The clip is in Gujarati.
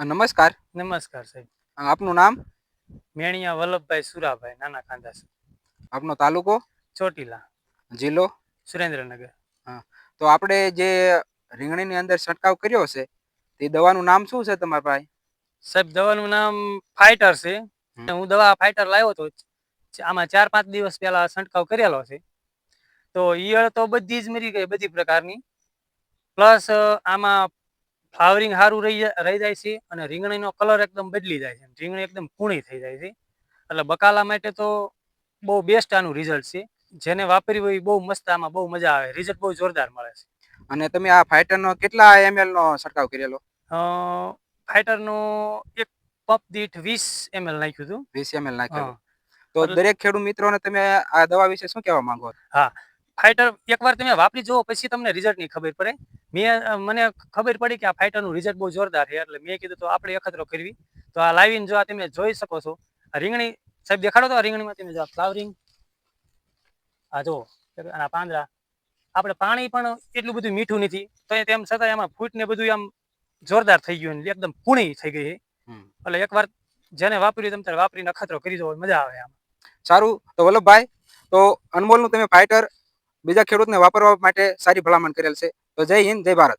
નમસ્કાર. નમસ્કાર સાહેબ. આપનું નામ? મેણિયા વલ્લભભાઈ સુરાભાઈ, નાના કાંદાસર, આપનો તાલુકો? ચોટીલા, જિલ્લો? સુરેન્દ્રનગર. હા. તો આપણે જે રીંગણીની અંદર છંટકાવ કર્યો છે તે દવાનું નામ શું છે તમારા પાસે? સાહેબ દવાનું નામ ફાઈટર છે. હું દવા ફાઈટર લાવ્યો હતો. આમાં 4-5 દિવસ પહેલા છંટકાવ કરેલો છે. તો ઈયળ તો બધી જ મરી ગઈ, બધી પ્રકારની. પ્લસ આમાં ફ્લાવરિંગ સારું રહી જાય છે અને રીંગણીનો કલર એકદમ બદલી જાય છે. રીંગણી એકદમ કૂણી થઈ જાય છે. એટલે બકાલા માટે તો બહુ બેસ્ટ આનું રિઝલ્ટ છે. જેને વાપરી હોય બહુ મસ્ત, આમાં બહુ મજા આવે, રિઝલ્ટ બહુ જોરદાર મળે છે. અને તમે આ ફાઈટરનો કેટલા ml નો છંટકાવ કરેલો? ફાઈટરનો એક પંપ દીઠ 20 ml નાખ્યું હતું. 20 ml નાખેલું. તો એટલે દરેક ખેડૂત મિત્રોને તમે આ દવા વિશે શું કહેવા માંગો? હા, ફાઈટર એકવાર તમે વાપરી જુઓ પછી તમને રિઝલ્ટની ખબર પડે. મને ખબર પડી કે આ ફાઈટરનું રિઝલ્ટ બહુ જોરદાર છે, એટલે મેં કીધું તો આપણે અખતરો કરવી. તો આ લાવીને જો આ તમે જોઈ શકો છો, આ રીંગણી સાહેબ દેખાડો તો. આ રીંગણીમાં તમે જો ફ્લાવરિંગ, આ જો આના પાંદડા, આપણે પાણી પણ એટલું બધું મીઠું નથી તો તેમ છતાં એમાં ફૂટ ને બધું આમ જોરદાર થઈ ગયું, એકદમ કૂણી થઈ ગઈ છે. એટલે એકવાર જેને વાપર્યું તમે ત્યારે વાપરીને અખતરો કરી દો, મજા આવે આમ. સારું. તો વલ્લભભાઈ, તો અનમોલનું તમે ફાઈટર બીજા ખેડૂતને વાપરવા માટે સારી ભલામણ કરેલ છે. તો જય હિન્દ, જય ભારત.